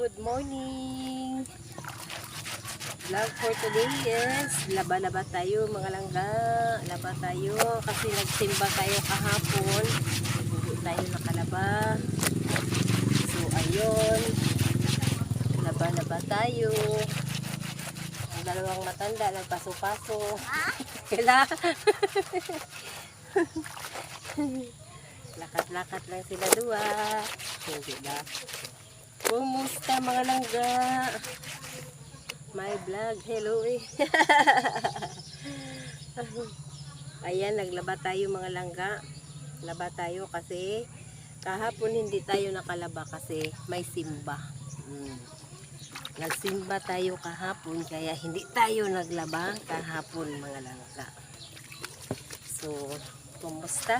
Good morning! Vlog for today is laba-laba tayo mga langga. Laba tayo kasi nagsimba tayo kahapon. Hindi tayo nakalaba. So ayun, laba-laba tayo. Ang dalawang matanda nagpaso-paso. Kila lakat-lakat lang sila dua. Hindi ba? Kumusta mga langga? My vlog, hello eh. Ayan, naglaba tayo mga langga. Laba tayo kasi kahapon hindi tayo nakalaba kasi may simba. Nagsimba tayo kahapon kaya hindi tayo naglaba kahapon mga langga. So, kumusta?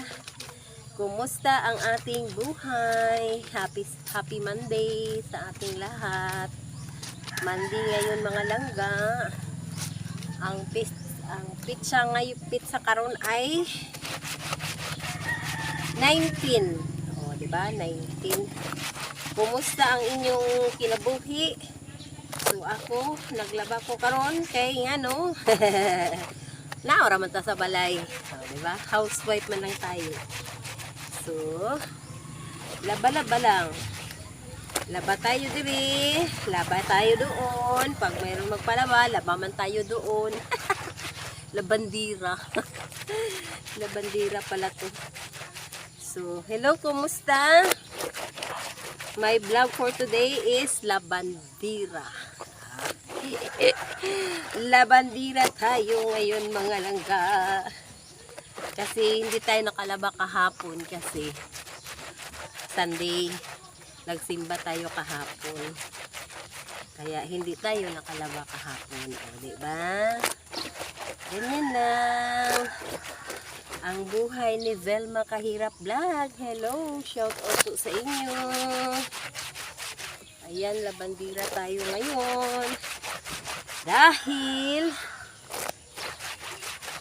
Kumusta ang ating buhay? Happy Monday sa ating lahat. Monday ngayon mga langga. Ang pizza karon ay 19. Oh, di ba? 19. Kumusta ang inyong kinabuhi? So ako naglaba ko karon kay ngano. Naora man ta sa balay. Oh, di ba? Housewife man lang tayo. So, laba-laba lang. Laba tayo diri, laba tayo doon. Pag mayroong magpalaba, laba man tayo doon. Labandira. Labandira pala to. So, hello, kumusta? My vlog for today is labandira. Labandira tayo ngayon mga langga. Kasi hindi tayo nakalaba kahapon kasi Sunday. Nagsimba tayo kahapon. Kaya hindi tayo nakalaba kahapon. O, diba? Ganyan lang. Ang buhay ni Velma Kahirap Vlog. Hello! Shout out to sa inyo. Ayan, labandira tayo ngayon. Dahil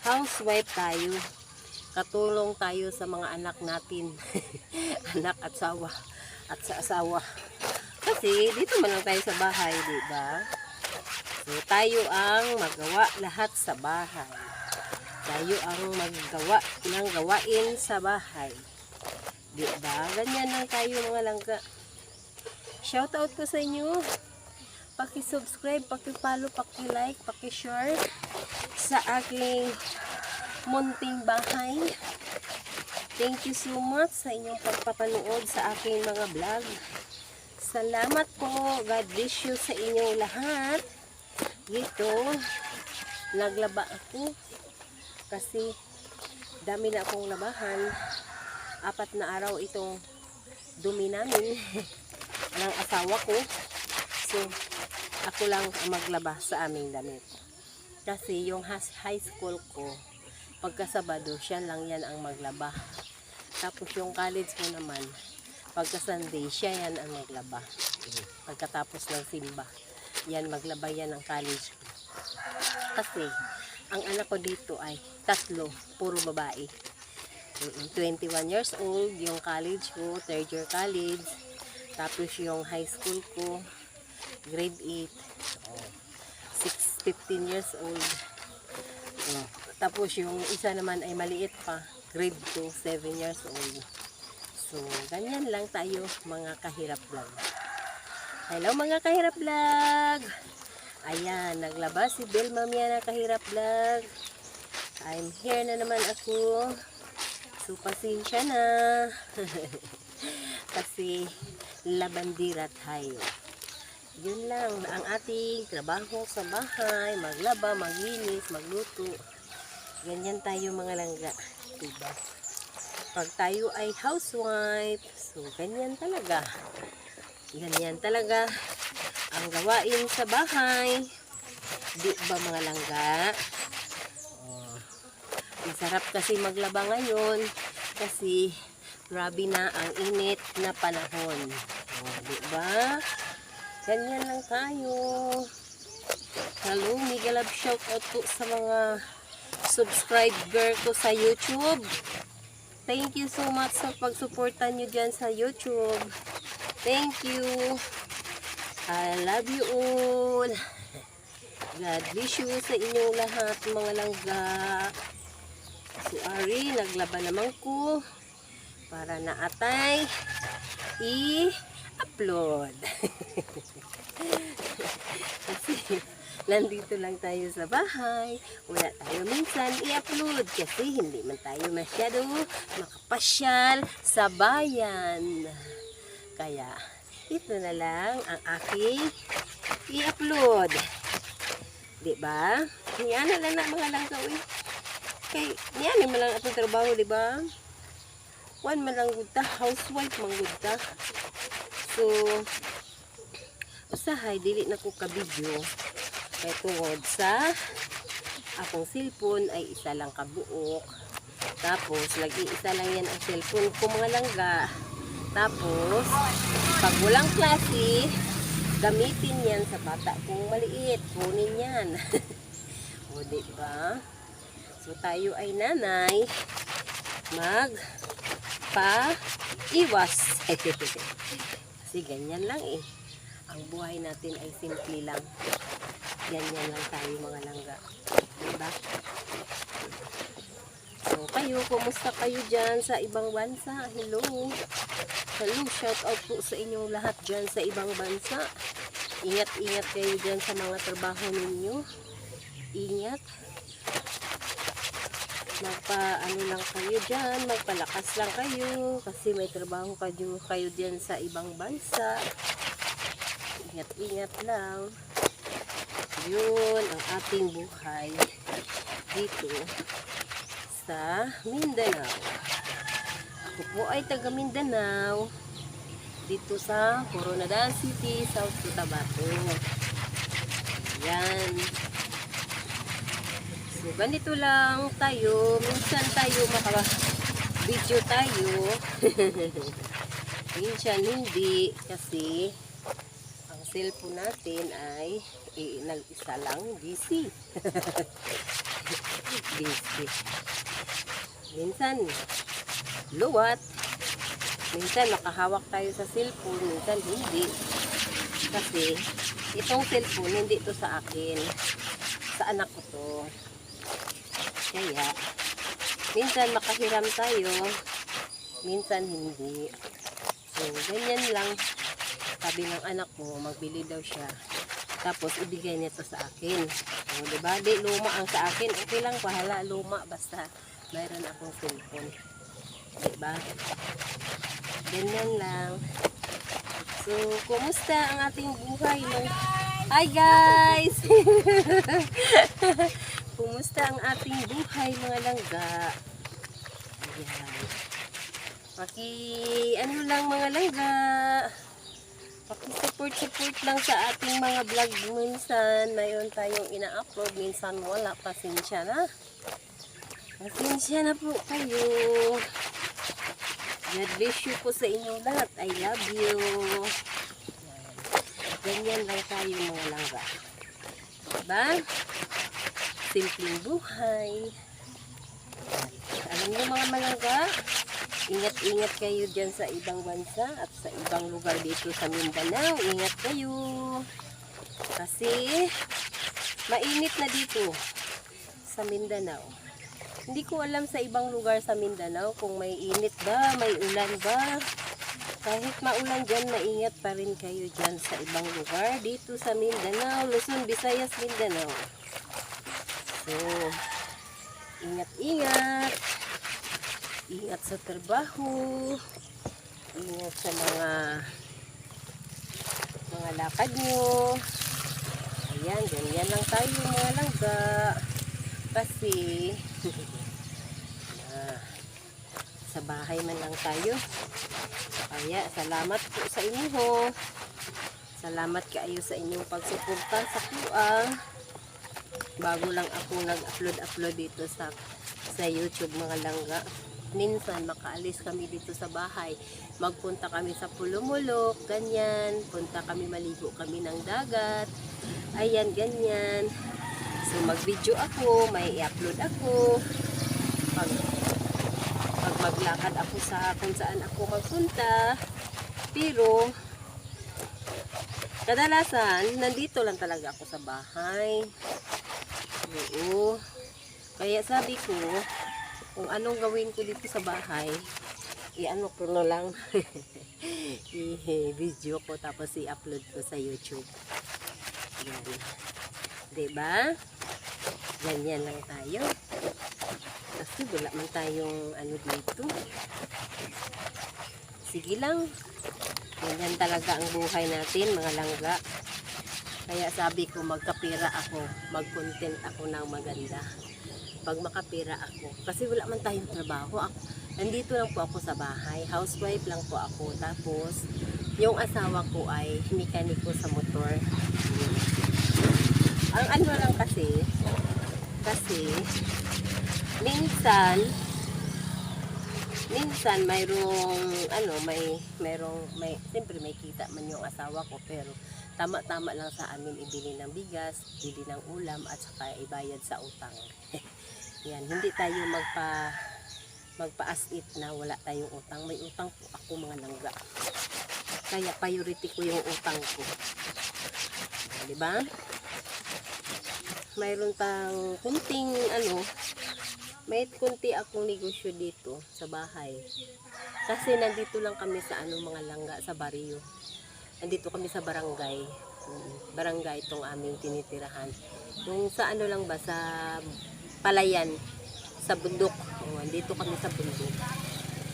housewife tayo. Katulong tayo sa mga anak natin. Anak at sawa. At sa asawa. Kasi dito man lang tayo sa bahay, di ba? So tayo ang magawa lahat sa bahay. Tayo ang maggawa ng gawain sa bahay. Di ba? Ganyan lang tayo mga langga. Shout out ko sa inyo. Paki-subscribe, paki-follow, paki-like, paki-share sa aking munting bahay. Thank you so much sa inyong pagpapanood sa aking mga vlog. Salamat po. God bless you sa inyong lahat. Dito, naglaba ako. Kasi, dami na akong labahan. 4 na araw itong dumi namin ng asawa ko. So, ako lang ang maglaba sa aming damit. Kasi, yung high school ko, pagkasabado, siya lang yan ang maglaba. Tapos yung college ko naman, pagka Sunday, siya yan ang maglaba. Pagkatapos ng simba, yan maglaba yan ang college ko. Kasi, ang anak ko dito ay 3, puro babae. 21 years old, yung college ko, 3rd year college. Tapos yung high school ko, grade 8. 15 years old. Tapos yung isa naman ay maliit pa, grade 2, 7 years old. So, ganyan lang tayo mga kahirap vlog. Hello mga kahirap vlog! Ayan, naglaba si Velma Miana Kahirap Vlog. I'm here na naman ako. So, pasensya na. Kasi, labandira tayo. Yun lang ang ating trabaho sa bahay. Maglaba, maglinis, magluto. Ganyan tayo mga langga, diba? Pag tayo ay housewife, so ganyan talaga. Ganyan talaga ang gawain sa bahay. Diba mga langga? Oh, masarap kasi maglaba ngayon kasi grabe na ang init na panahon. Oh, diba? Ganyan lang tayo. Hello, mega love shout out po sa mga subscriber ko sa YouTube. Thank you so much sa pagsuporta nyo dyan sa YouTube. Thank you. I love you all. God bless you sa inyong lahat mga langga. Si Ari, naglaban naman ko para naatay i-upload. Kasi nandito lang tayo sa bahay. Wala tayo minsan i-upload kasi hindi man tayo masyado makapasyal sa bayan. Kaya ito na lang ang aking i-upload. Diba? Yan na lang na mga langgaw eh. Kay, yan man lang atong trabaho, diba? One man lang gud ta, housewife man gud ta. So, usahay, dili na ko ka-video. Kaya tungod sa akong cellphone ay isa lang kabuok. Tapos, nag-iisa lang yan ang cellphone ko mga langga. Tapos, pag walang klase, gamitin yan sa bata kong maliit. Kunin yan. O, diba? So, tayo ay nanay magpa-iwas. Kasi ganyan lang eh. Ang buhay natin ay simple lang. Ganyan lang tayo mga langga. Diba? So, kayo, kumusta kayo dyan sa ibang bansa? Hello. Hello, shout out po sa inyong lahat dyan sa ibang bansa. Ingat-ingat kayo dyan sa mga trabaho ninyo. Ingat. Magpa-ano lang kayo dyan, magpalakas lang kayo. Kasi may trabaho kayo dyan sa ibang bansa. Ingat-ingat lang. Yun ang ating buhay dito sa Mindanao. Ako po ay taga Mindanao dito sa Coronadal City, South Cotabato. Yan. So, ganito lang tayo. Minsan tayo maka-video tayo. Minsan hindi kasi ang cellphone natin ay nag-isa lang busy. Busy. Minsan luwat. Minsan makahawak tayo sa cellphone, minsan hindi. Kasi itong cellphone hindi to sa akin. Sa anak ko to. Kaya minsan makahiram tayo, minsan hindi. So ganyan lang. Sabi ng anak ko, magbili daw siya. Tapos ibigay niya to sa akin. O, diba? Di luma ang sa akin. Okay lang, pahala luma. Basta mayroon akong cellphone. Diba? Ganyan lang. So, kumusta ang ating buhay? Hi guys! Kumusta ang ating buhay mga langga? Ayan. Ano lang mga langga. Paki-support lang sa ating mga vlog. Minsan, mayroon tayong ina-upload. Minsan wala. Pasensya na. Pasensya na po kayo. God bless you po sa inyong lahat. I love you. Ganyan lang tayo mga langga. Diba? Simpleng buhay. Alam niyo mga malangga, ingat-ingat kayo dyan sa ibang bansa at sa ibang lugar dito sa Mindanao. Ingat kayo. Kasi mainit na dito sa Mindanao. Hindi ko alam sa ibang lugar sa Mindanao kung may init ba, may ulan ba. Kahit maulan dyan, maingat pa rin kayo dyan sa ibang lugar. Dito sa Mindanao, Luzon, Visayas, Mindanao. So, ingat-ingat. Ingat sa trabaho. Ingat sa mga lakad nyo. Ayan, ganyan lang tayo mga langga. Kasi, sa bahay man lang tayo. Kaya, salamat po sa inyo. Salamat kayo sa inyong pagsuporta sa kuang. Bago lang ako nag-upload dito sa YouTube mga langga. Minsan makaalis kami dito sa bahay. Magpunta kami sa Pulumulok, ganyan. Punta kami, maligo kami ng dagat. Ayan, ganyan. So mag-video ako, may i-upload ako. Pag maglakad ako sa kung saan ako magpunta. Pero Kadalasan, nandito lang talaga ako sa bahay. Oo. Kaya sabi ko, kung anong gawin ko dito sa bahay, i-ano ko na lang. I-video ko tapos i-upload ko sa YouTube. Yan. Diba? Ganyan lang tayo. Kasi wala man tayong ano dito. Sige lang. Ganyan talaga ang buhay natin, mga langga. Kaya sabi ko, magkapira ako, mag-content ako ng maganda. Pag makapira ako. Kasi wala man tayong trabaho. Nandito lang po ako sa bahay. Housewife lang po ako. Tapos, yung asawa ko ay mekaniko sa motor. Ang ano lang kasi minsan siyempre may kita man yung asawa ko, pero tama-tama lang sa amin ibili ng bigas, bili ng ulam at saka ibayad sa utang. Yan, hindi tayo magpa-as it na wala tayong utang. May utang po ako, mga langga. Kaya priority ko yung utang ko. Diba? Mayroon tang kunting may kunti akong negosyo dito sa bahay. Kasi nandito lang kami sa mga langga, sa baryo. Nandito kami sa barangay. Barangay itong aming tinitirahan. Yung sa lang ba, sa palayan, sa bundok. Dito kami sa bundok.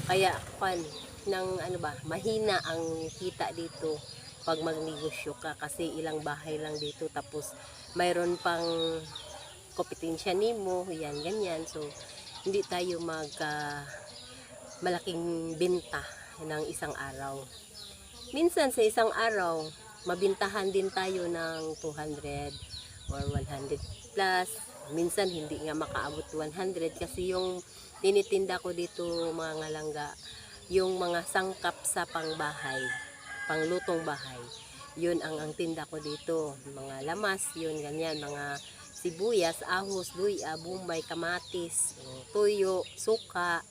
Kaya mahina ang kita dito pag magnegosyo ka, kasi ilang bahay lang dito, tapos mayroon pang kompetensya nimo, yan ganyan. So hindi tayo malaking benta ng isang araw. Minsan sa isang araw mabintahan din tayo ng 200 or 100 plus. Minsan hindi nga makaabot 100, kasi yung tinitinda ko dito, mga langga, yung mga sangkap sa pangbahay, panglutong bahay, yun ang tinda ko dito. Mga lamas, yun ganyan, mga sibuyas, ahos, luya, bombay, kamatis, tuyo, suka,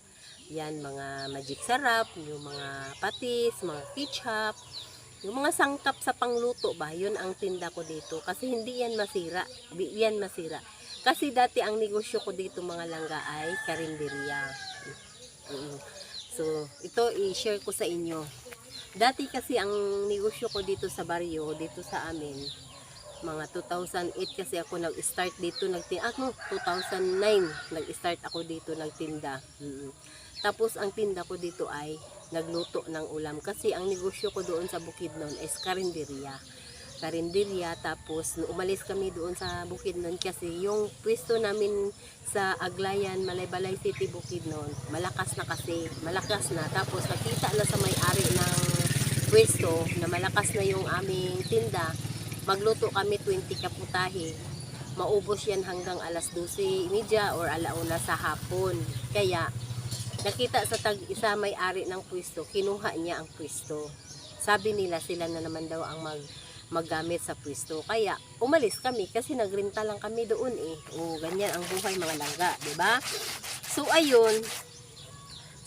yan, mga magic sarap, yung mga patis, mga ketchup, yung mga sangkap sa pangluto ba, yun ang tinda ko dito. Kasi hindi yan masira. Kasi dati ang negosyo ko dito, mga langga, ay karinderya. So, ito i-share ko sa inyo. Dati kasi ang negosyo ko dito sa baryo, dito sa amin, mga 2008 kasi ako nag-start dito, 2009 nag-start ako dito nagtinda. Tapos ang tinda ko dito ay nagluto ng ulam, kasi ang negosyo ko doon sa Bukidnon is karinderya. Tapos umalis kami doon sa Bukidnon kasi yung pwesto namin sa Aglayan, Malaybalay City, Bukidnon, malakas na. Tapos nakita na sa may-ari ng pwesto na malakas na yung aming tinda. Magluto kami 20 kaputahe, maubos yan hanggang alas 12:30 or 1:00 sa hapon. Kaya nakita sa isa may-ari ng pwesto, kinuha niya ang pwesto. Sabi nila sila na naman daw ang maggamit sa pwesto. Kaya umalis kami kasi nagrenta lang kami doon eh. Ganyan ang buhay, mga langga, 'di ba? So ayun,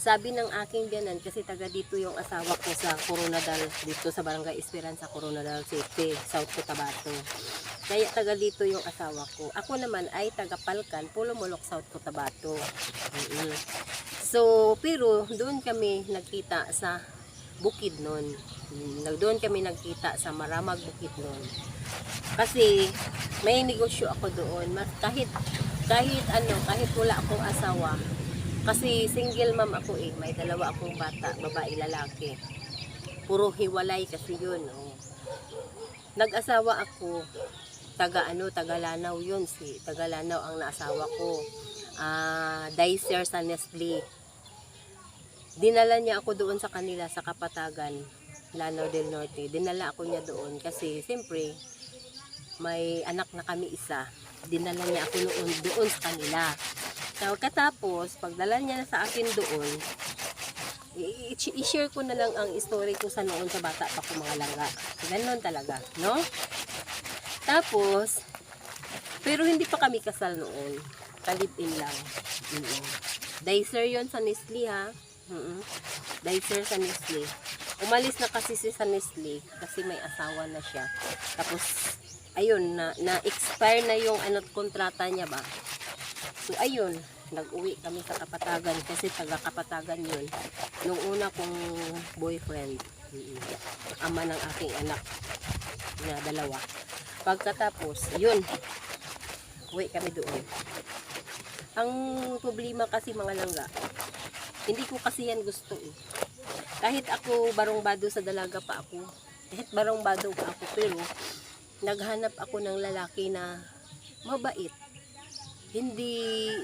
sabi ng aking biyanan, kasi taga dito yung asawa ko sa Coronadal, dito sa Barangay Esperanza, Coronadal City, South Cotabato. Kaya taga dito yung asawa ko. Ako naman ay taga Palcan, Pulumulok, South Cotabato. So, pero doon kami nagkita sa Bukidnon. Doon kami nagkita sa Maramag, Bukidnon. Kasi may negosyo ako doon. Kahit wala akong asawa. Kasi single mom ako eh. May 2 akong bata, babae, lalaki. Puro hiwalay kasi yun. Nag-asawa ako, taga Lanao yun. Taga Lanao ang naasawa ko. Dicer sa Nestle. Dinala niya ako doon sa kanila sa Kapatagan, Lanao del Norte. Dinala ako niya doon kasi siyempre may anak na kami isa. Dinala niya ako doon sa kanila. So, katapos pagdala niya na sa akin doon, i-share ko na lang ang story ko sa noon sa bata pa ko, mga langga. Ganon talaga, no? Tapos, pero hindi pa kami kasal noon. Kalip-in lang. Dicer yon sa Nestle, ha? Dicer sa Nestle. Umalis na kasi si Nestle kasi may asawa na siya. Tapos ayun na-expire na yung kontrata niya ba. So ayun, nag-uwi kami sa Kapatagan kasi taga Kapatagan yun. Nung una kong boyfriend, ama ng aking anak na dalawa. Pagkatapos, yun, uwi kami doon. Ang problema kasi mga langga, hindi ko kasi yan gusto eh. Kahit ako barong-bado sa dalaga pa ako, kahit barong-bado pa ako, pero naghanap ako ng lalaki na mabait. Hindi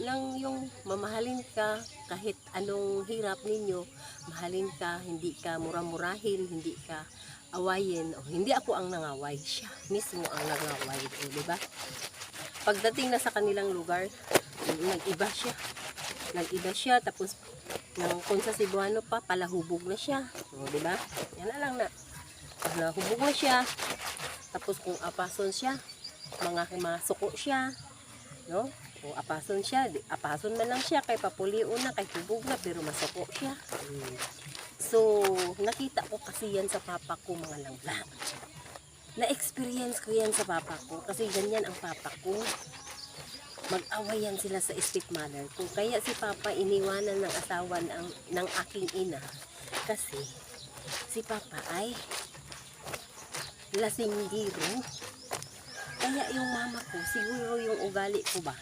lang yung mamahalin ka kahit anong hirap ninyo, mahalin ka, hindi ka mura-murahin, hindi ka awayin. O, hindi ako ang nangaway, siya mismo ang nangaway, di ba? Pagdating na sa kanilang lugar, nag-iba siya, tapos kung sa Cebuano pa, palahubog na siya, o, di ba? Yan na lang na, palahubog na siya, tapos kung apason siya, mga suko siya, no? O apason siya, apason man lang siya, kay papulio na, kay hubog na, pero masuko siya. So, nakita ko kasi yan sa papa ko, mga langga. Na-experience ko yan sa papa ko, kasi ganyan ang papa ko. Mag-away yan sila sa stepmother ko. Kaya si papa iniwanan ng asawa ng aking ina, kasi si papa ay lasinggiro. Kaya yung mama ko, siguro yung ugali ko ba,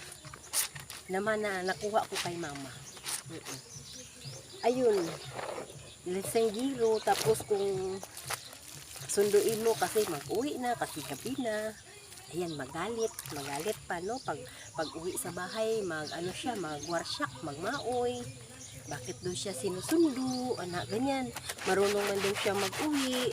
naman na nakuha ko kay mama. Ayun, lasinggiro, tapos kung sunduin mo kasi mag-uwi na, kasi gabi na, ayan, magalit pa, no? Pag uwi sa bahay, mag-warsyak, magmaoy. Bakit daw siya sinusundo, anak, ganyan. Marunong man daw siya mag-uwi.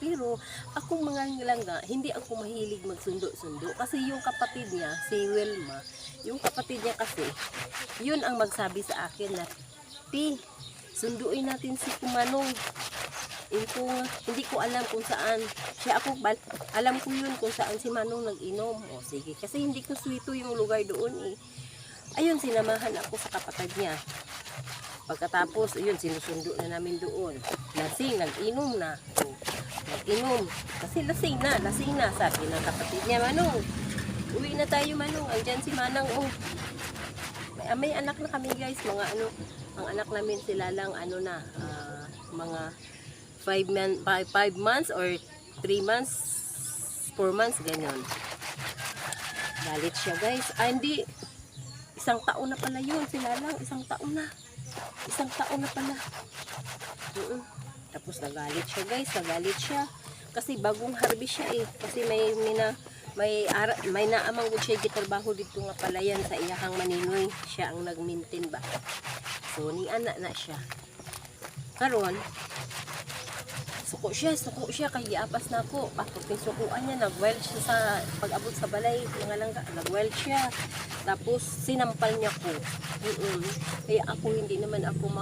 Pero, akong mga langga, hindi ako mahilig magsundo-sundo. Kasi yung kapatid niya, si Wilma, yung kapatid niya kasi, yun ang magsabi sa akin na, Pi, sunduin natin si Kumanong. Hindi ko alam kung saan. Alam ko yun kung saan si Manong nag-inom. O sige, kasi hindi ko swito yung lugar doon eh. Ayun, sinamahan ako sa kapatid niya. Pagkatapos, ayun, sinusundo na namin doon. Lasing, nag-inom na. Nag-inom. Kasi lasing na. Sabi ng kapatid niya, Manong, uwi na tayo, Manong. Andyan si Manang, oh. May anak na kami, guys. Ang anak namin sila lang, mga 5 months or 3 months, 4 months, ganyan. Galit siya, guys. Hindi. 1 taon na pala yun. Sila lang, 1 taon na. 1 taon na pala. Tapos nagalit siya, guys. Nagalit siya. Kasi bagong harvest siya eh. Kasi may naamang good siya gitrabaho dito nga pala yan sa iyahang Maninoy. Siya ang nag-maintain ba. So, ni anak na siya. Karon, suko siya, kay apas na ako. Pag sukuan niya, nag-weld siya sa pag-abot sa balay, mga langga, nag-weld siya. Tapos, sinampal niya ko. Kaya ako, hindi naman ako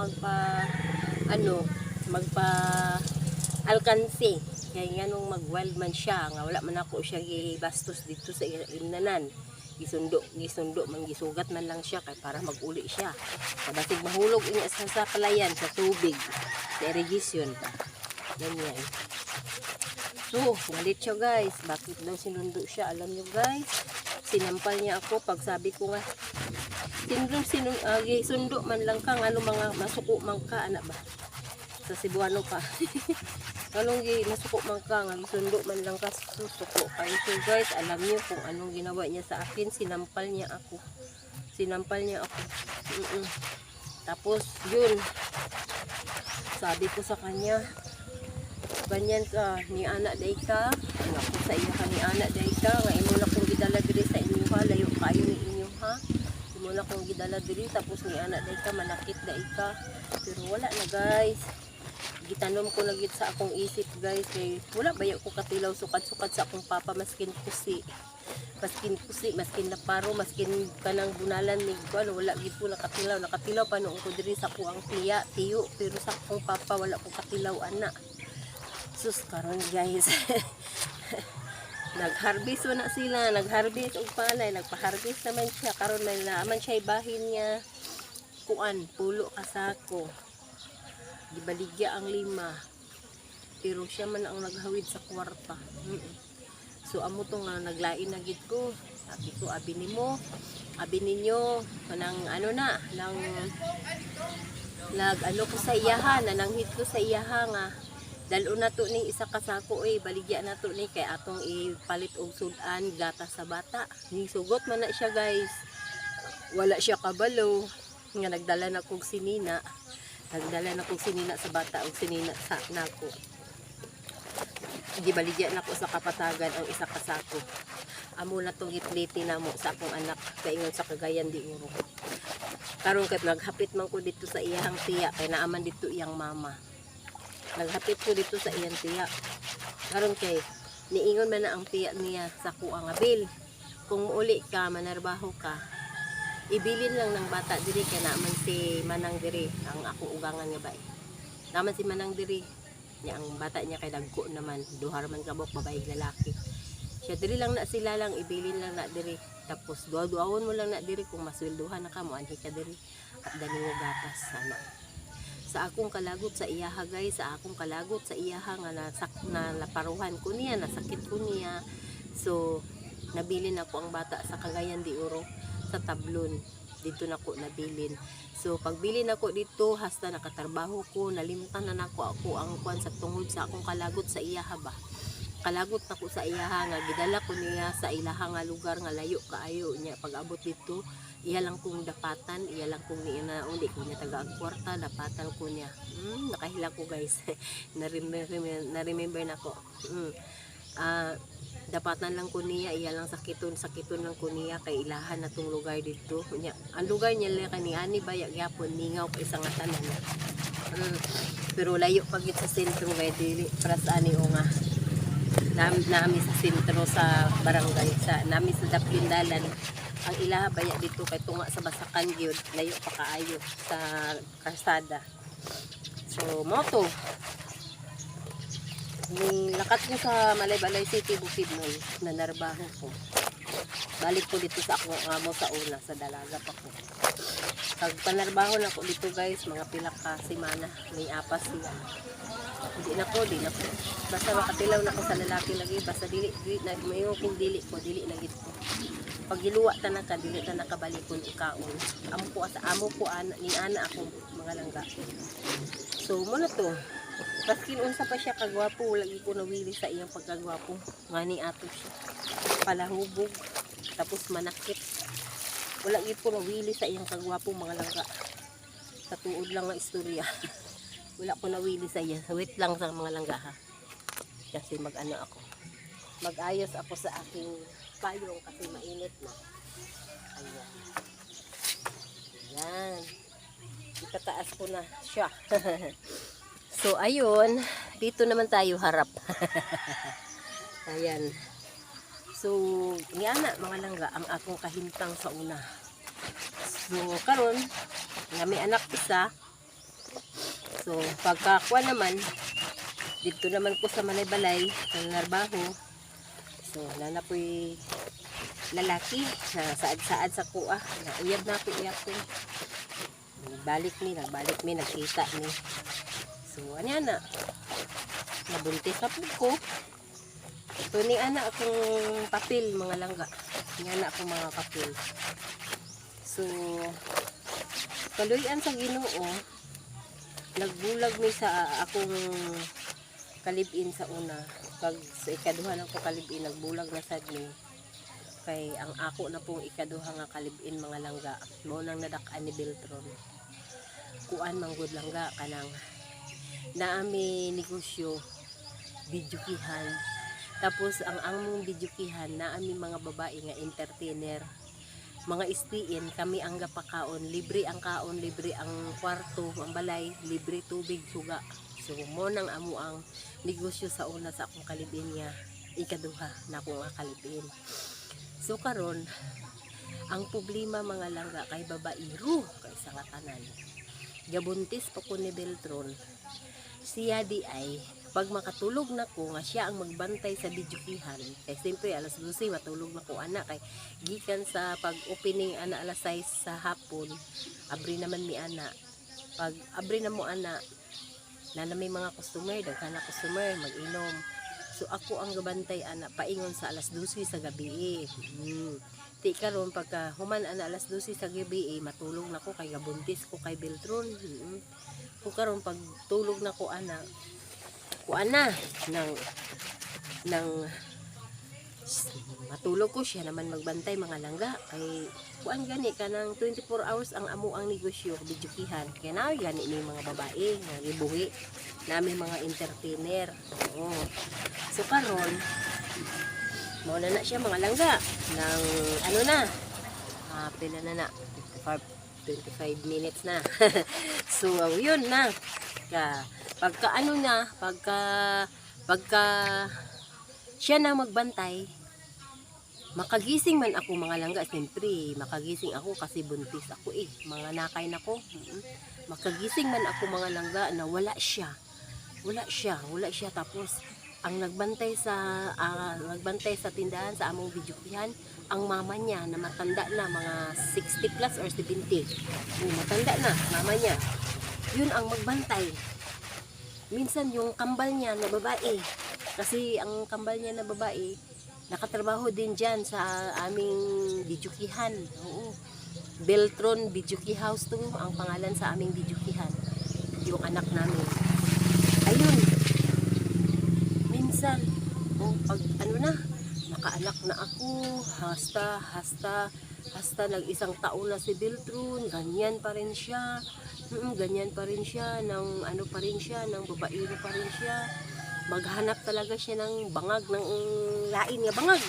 alkansi. Kaya nga nung mag-weld man siya, nga wala man ako siya gibastos dito sa inanan. Gisundo man, gisugat man lang siya kay para mag-uli siya. Kabasig mahulog niya sa palayan, sa tubig, sa irrigation pa. Ganyan. So, galit siya, guys. Bakit daw sinundo siya? Alam nyo, guys, sinampal niya ako. Pag sabi ko nga, sundo man lang ka, mga masuko man ka, anak ba? Sa Cebuano pa. Anong masuko man ka, sundo man lang ka, susuko kayo. So, guys, alam niyo kung anong ginawa niya sa akin. Sinampal niya ako. Tapos, yun. Sabi ko sa kanya, ganyan ka, ni anak day ka, anak ko sa iyo ka ni anak day ka, ngayon mo na kong gidala diri sa inyo ha, layo kayo ni inyo ha, mo na kong gidala diri, tapos ni anak day ka, manakit day ka, pero wala na, guys. Gitanom ko na gid sa akong isip, guys, kay wala bayo ko katilaw sukat-sukat sa akong papa, maskin maskin naparo, maskin kanang bunalan ni wala gid ko nakatilaw pa noong ko diri sa kuang tiyo, pero sa akong papa wala ko katilaw ana. Sus, karon, guys. Nag-harvest na sila, nag-harvest og palay, nagpa-harvest naman siya, karon may naaman siya ibahin niya kuan, pulo kasako. gibaligya ang 5. Pero siya man ang naghawid sa kwarta. So amo to nga naglain na gid ko. Sabi ko abi nimo, abi ninyo nang ano na, nang ano ko sa iyaha, nananghit ko sa iyaha nga dalo na to ning isa ka sako baligya na to ni kay atong ipalit og sudan gata sa bata. Ni sugot man na siya guys. Wala siya kabalo nga nagdala na kog sinina. Nagdala na kog sinina sa bata og sinina sa nako. Gibaligya na ko sa kapatagan ang isa ka sako. Amo na tong gipliti na mo sa akong anak kaingon sa Cagayan de Oro. Karon kay naghapit man ko dito sa iyang tiya kay naaman dito iyang mama. Naghapit ko dito sa iyang tiya. Karon kay niingon man na ang tiya niya sa kuang abil. Kung muuli ka manarbaho ka, ibilin lang ng bata diri kay naaman si Manang diri ang ako ugangan nga bay. Naaman si Manang diri. Nya ang bata niya kay dagko naman, duhar man kabok babae lalaki. Siya diri lang na sila lang ibilin lang na diri. Tapos duwa-duawon mo lang na diri kung masweldohan na ka mo anhi ka diri. At dani mo gatas sana. Sa akong kalagot sa iyaha guys, sa akong kalagot sa iyaha nga na laparuhan ko niya, nasakit ko niya. So nabilin ako ang bata sa Cagayan de Oro sa Tablon. Dito nako nabilin. So pagbilin ako dito hasta nakatrabaho ko, nalimtan na nako ako ang kuan sa tungod sa akong kalagot sa iyaha ba. Kalagot nako sa iyaha nga gidala ko niya sa ilaha nga lugar nga layo kaayo niya pag-abot dito. Iya lang kong dapatan, iya lang kong niinaon, di ko niya taga ang kwarta, dapatan ko niya. Nakahila ko guys. na-remember na ko. Dapatan lang ko niya, iya lang sakiton lang ko niya kay ilahan na tong lugar dito. Ang lugar niya lang kaniani ba gyapon ningaw kay isang tanan. Pero layo pagit sa sentro kay dili para sa ani o nga. Nami sa sentro sa barangay sa nami sa Daplindalan. Ang ilaha baya dito kay tunga sa Basakan gyud, layo pa kaayo sa karsada. So moto nilakat ko sa Malaybalay City Bukidnon na narbaho ko. Balik ko dito sa akong amo sa una sa dalaga pa ko. Pag panarbaho na ko dito guys, mga pila ka semana, may apas siya. Di na ko. Basta makatilaw na ko sa lalaki lagi, basta dili na mayo kung dili na gid ko. Pag giluwa ta na ka, dili ta nakabalikon ikaon. Amo ko ni ana ako mga langga. So mo na to. Kaskin unsa pa siya kagwapo, lagi ko nawili sa iyang pagkagwapo. Ngani ato siya. Palahubog, tapos manakit. Wala gid ko nawili sa iyang kagwapo mga langga. Sa tuod lang nga istorya. Wala ko nawili sa iya. Wait lang sa mga langga ha. Kasi mag-ayos ako sa aking payong kasi mainit na. Ayan. Ayan. Itataas ko na siya. So, ayun. Dito naman tayo harap. Ayan. So, niana mga langga ang akong kahintang sa una. So, karon nga may anak isa. So, pagkakuha naman, dito naman ko sa Malaybalay, sa narbaho. So, nana po'y lalaki na saad-saad sa kuha. Nauyab na ako iyak ko. Nagbalik mi, nagkita ni. So, ano na? Nabuntis na po ko. Ito ni ana akong papel, mga langga. Ni ana akong mga papel. So, kaluyan sa Ginoo, nagbulag mi sa akong kalibin sa una. Pag sa ikaduha ng ko kalibin, nagbulag na sad mi. Kay ang ako na pong ikaduha nga kalibin mga langga, mo nang nadak-an ni Beltron. Kuan manggod langga kanang naami negosyo bidyukihan. Tapos ang among bidyukihan naami mga babae nga entertainer. Mga istiin kami ang gapakaon, libre ang kaon, libre ang kwarto, ang balay, libre tubig, suga. So mo nang amo ang negosyo sa una sa akong kalibin niya, ikaduha na akong kalibin. So karon ang problema mga langga kay babairo kay sa tanan. Gabuntis pa ko ni Beltron. Siya di ay pag makatulog na ko nga siya ang magbantay sa bidyukihan. Kay siyempre alas 12 matulog na ko ana kay gikan sa pag-opening ana alas 6 sa hapon. Abri naman mi ana. Pag abri na mo ana na may mga customer, daghan na customer mag-inom. So ako ang gabantay ana paingon sa alas 12 sa gabi. Ti karon pagka human ana alas 12 sa gabi, matulog na ko kay gabuntis ko kay Beltron. Kung karon pag tulog na ko ana, kuana ng matulog ko, siya naman magbantay mga langga kay kuan gani kanang 24 hours ang amo ang negosyo bijukihan kaya na gani ni mga babae nga gibuhi namin mga entertainer. Oo. So karon mo na siya mga langga ng ano na pila na 25 minutes na. So yun na pagka ano na pagka siya na magbantay, makagising man ako mga langga, siyempre makagising ako kasi buntis ako mga nakay na ko. Makagising man ako mga langga na wala siya tapos ang nagbantay sa tindahan sa among bijukihan, ang mama niya na matanda na mga 60 plus or 70. Matanda na mama niya, yun ang magbantay. Minsan yung kambal niya na babae, kasi ang kambal niya na babae nakatrabaho din dyan sa aming bijukihan. Oo. Beltron Bijuki House to ang pangalan sa aming bijukihan, yung anak namin. Ayun, minsan pag ano na nakaanak na ako, hasta nag-isang taon na si Beltron, ganyan pa rin siya. Ganyan pa rin siya, ng ano pa rin siya, ng babaero pa rin siya. Maghanap talaga siya ng bangag, ng lain nga bangag.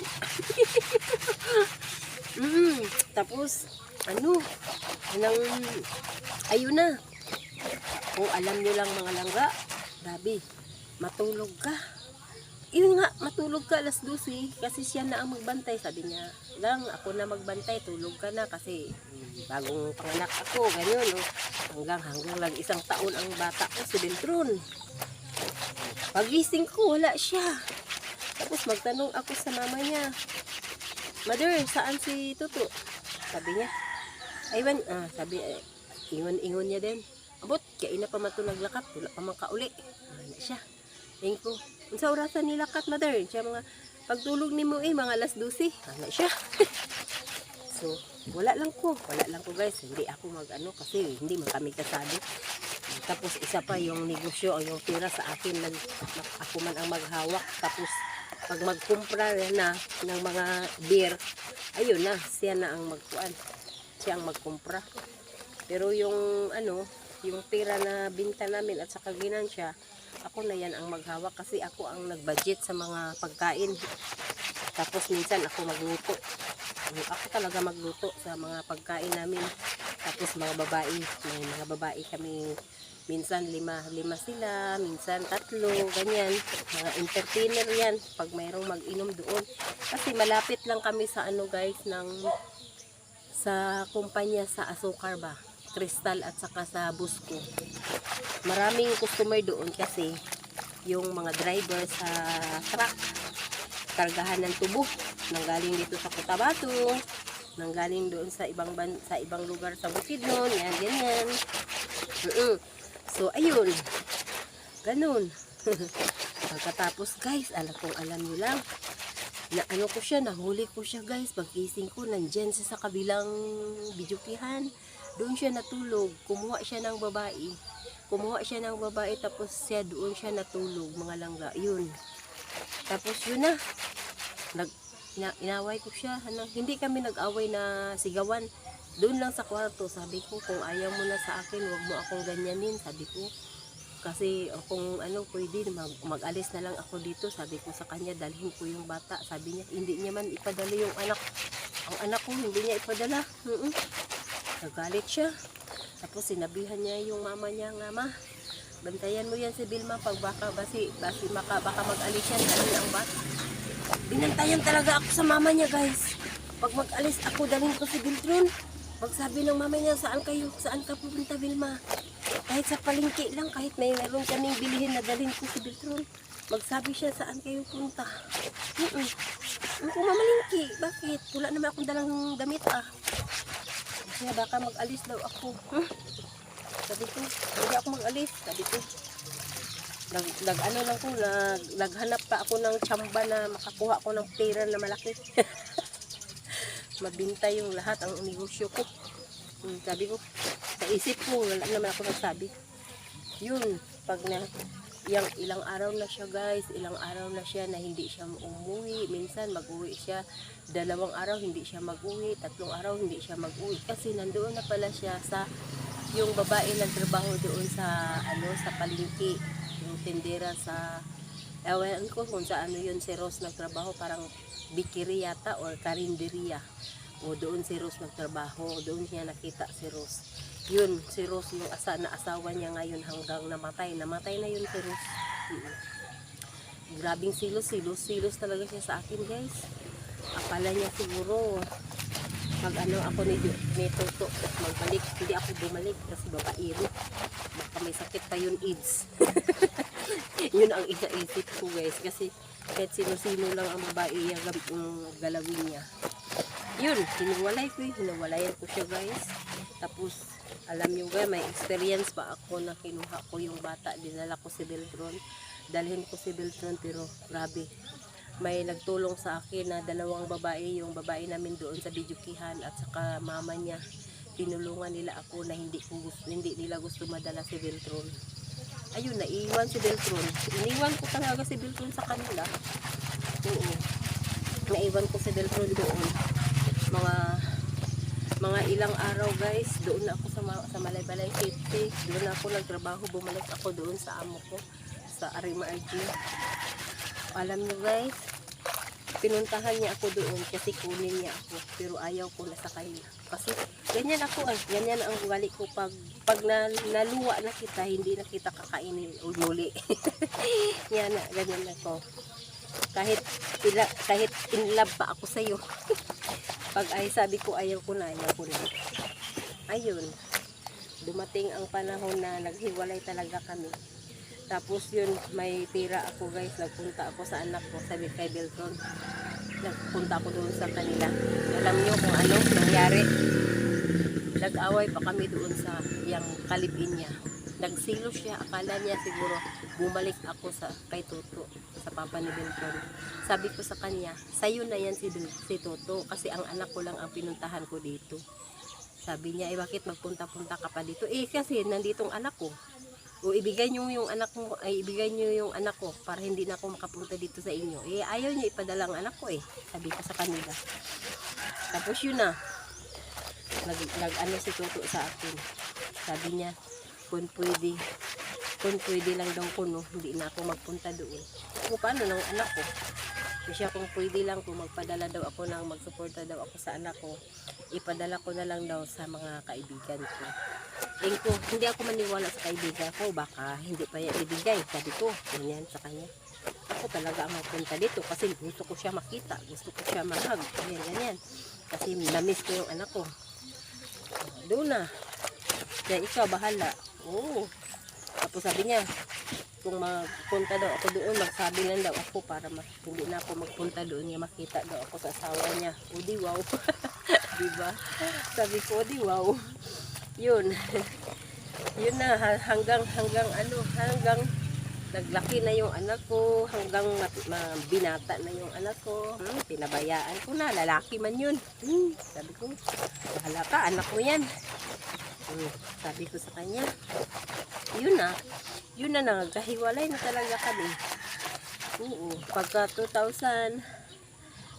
Tapos ano ayun na, kung alam nyo lang mga langga, grabe, matulog ka. Yun nga, matulog ka alas 12 kasi siya na ang magbantay. Sabi niya lang, ako na magbantay, tulog ka na kasi bagong panganak ako, ganyan. Hanggang lang isang taon ang bata ko, si Beltron. Pagising ko, wala siya. Tapos magtanong ako sa mama niya, Mother, saan si Tuto? Sabi niya, aywan, sabi, ingon niya din. Abot, kaya ina pa matulaglakap, wala pa makauli. Wala siya. Tingin ko, sa orasan nila kat mother, siya mga pagtulog ni mo mga alas 12, ano siya. So, wala lang ko guys, hindi ako mag-ano kasi hindi man kami kasali. Tapos isa pa yung negosyo, yung pera sa akin, ako man ang maghawak. Tapos pag magkumpra na ng mga beer, ayun na, siya na ang magkuan, siya ang magkumpra. Pero yung ano, yung pera na binta namin at saka ginansya, ako na yan ang maghawak kasi ako ang nagbudget sa mga pagkain. Tapos minsan ako magluto. Ako talaga magluto sa mga pagkain namin. Tapos mga babae, may mga babae kami, minsan lima sila, minsan 3, ganyan. Mga entertainer yan pag mayroong mag-inom doon. Kasi malapit lang kami sa ano guys, sa kumpanya sa asukar ba, Crystal at saka sa Busco. Maraming customer doon kasi yung mga driver sa truck, kargahan ng tubo, nanggaling dito sa Cotabato, nanggaling doon sa ibang lugar sa Bukidnon, yan, ganyan. So, ayun, ganun. Pagkatapos guys, alam nyo lang, na ano ko siya, nahuli ko siya guys, pagkising ko, nandyan siya sa kabilang bijukihan. Doon siya natulog, kumuha siya ng babae, tapos siya doon siya natulog, mga langga, yun. Tapos yun na, inaway ko siya, hindi kami nag-away na sigawan, doon lang sa kwarto. Sabi ko, kung ayaw mo na sa akin, wag mo akong ganyanin, sabi ko. Kasi kung ano, pwede, mag-alis na lang ako dito, sabi ko sa kanya, dalhin ko yung bata. Sabi niya, hindi niya man ipadala yung anak. Ang anak ko, hindi niya ipadala. Nagalit siya. Tapos sinabihan niya yung mama niya nga, ma, bantayan mo yan si Vilma pag baka mag-alis yan, dalhin ang bata. Binantayan talaga ako sa mama niya guys. Pag mag-alis ako, dalhin ko si Beltron. Magsabi ng mama niya, saan ka pupunta Vilma? Kahit sa palengke lang, kahit mayroon kaming bilihin na dalhin ko si Beltron. Magsabi siya, saan kayo punta? Ako mamalingki, bakit? Wala naman akong dalang damit Kaya baka mag-alis daw ako. Sabi ko, hindi ako mag-alis. Sabi ko, Ano lang ko, naghanap pa ako ng tsamba na makakuha ko ng pera na malaki. Mabinta yung lahat ang negosyo ko. Sabi ko, sa isip ko, wala naman ako nagsabi. Yun, pag na, ilang araw na siya guys, ilang araw na siya na hindi siya umuwi. Minsan mag-uwi siya, 2 araw hindi siya mag-uwi, 3 araw hindi siya mag-uwi. Kasi nandoon na pala siya sa, yung babae nagtrabaho doon sa, sa palengke. Yung tindera sa, ewan ko kung sa yun si Rose nagtrabaho, parang bikiri yata or karinderya. O doon si Rose nagtrabaho, doon siya nakita si Rose. Yun, si Rose yung asawa niya ngayon hanggang namatay. Namatay na yun si Rose. Grabing silos talaga siya sa akin guys. Akala niya siguro ako ni Toto magbalik. Hindi ako bumalik kasi babaero. Baka may sakit pa yun, AIDS. Yun ang isa-isip ko guys. Kasi kahit sino-sino lang ang babae yung galawin niya. Yun, hinawalayan ko siya guys. Tapos, alam nyo guys, may experience pa ako na kinuha ko yung bata. Dinala ko si Beltron. Dalhin ko si Beltron pero grabe. May nagtulong sa akin na 2 babae, yung babae namin doon sa Bijukihan at saka mama niya. Tinulungan nila ako na hindi nila gusto madala si Beltron. Ayun, naiwan si Beltron. Iniwan ko talaga si Beltron sa kanila. Oo. Naiwan ko si Beltron doon. Mga ilang araw guys, doon na ako sa Malaybalay City. Doon na ako nagtrabaho, bumalik ako doon sa amo ko, sa Arima RG. Alam niyo guys, pinuntahan niya ako doon kasi kunin niya ako, pero ayaw ko na sa kanya. Kasi ganyan ako ganyan ang ugali ko pag naluwa na kita, hindi na kita kakainin muli. Yan na, ganyan ako. Kahit in love pa ako sa iyo. Pag sabi ko ayaw ko na. Ayun, dumating ang panahon na naghiwalay talaga kami. Tapos yun, may pira ako guys, nagpunta ako sa anak ko, sabi kay Beltron. Nagpunta ako doon sa kanila. Alam nyo kung ano nangyari. Nag-away pa kami doon sa yung kalibin niya. Nagsilo siya, akala niya siguro bumalik ako kay Toto, sa papa ni Beltron. Sabi ko sa kanya, sayo na yan si Toto kasi ang anak ko lang ang pinuntahan ko dito. Sabi niya, bakit magpunta-punta ka pa dito? Kasi nanditong anak ko. O ibigay niyo yung anak mo, ibigay niyo yung anak ko para hindi na ako makapunta dito sa inyo. Ayaw niya ipadala ang anak ko sabi ko sa kanila. Tapos yun na, nag si Toto sa akin. Sabi niya, kung pwede lang daw ko, no, hindi na ako magpunta doon. Kung paano ng anak ko? Siya kung pwede lang kung magpadala daw ako magsuporta daw ako sa anak ko, ipadala ko na lang daw sa mga kaibigan ko. Kung hindi ako maniwala sa kaibigan ko, baka hindi pa niya ibigay. Sabi ko, ganyan sa kanya. Ako talaga ang magpunta dito kasi gusto ko siya makita, gusto ko siya mahag, ganyan. Kasi namiss ko yung anak ko. Doon na. Kaya ikaw, bahala. Oo. Tapos sabi niya, kung magpunta daw ako doon, magsabi lang daw ako para hindi na ako magpunta doon niya, makita daw ako sa asawa niya. O di wow. Diba? Sabi ko, o di wow. Yun. Yun na, hanggang naglaki na yung anak ko, hanggang binata na yung anak ko. Pinabayaan ko na, lalaki man yun. Sabi ko, bahala ka, anak mo yan. Sabi ko sa kanya, yun na, nagkahiwalay na talaga kami. Oo, pagka 2000,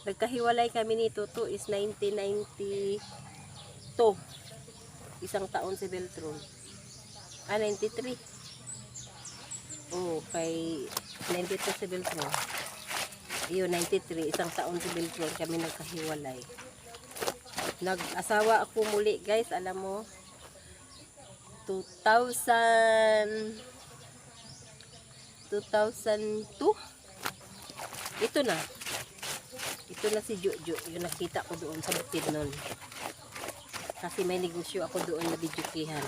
nagkahiwalay kami ni Toto is 1992. Isang taon si Beltron. 93. Kay 92 si Beltron. Yun, 93. Isang taon si Beltron kami nagkahiwalay. Nag-asawa ako muli guys, alam mo, 2002. Ito na si Jojo, yung nakita ko doon sa bukid nun. Kasi may negosyo ako doon na Bijukihan.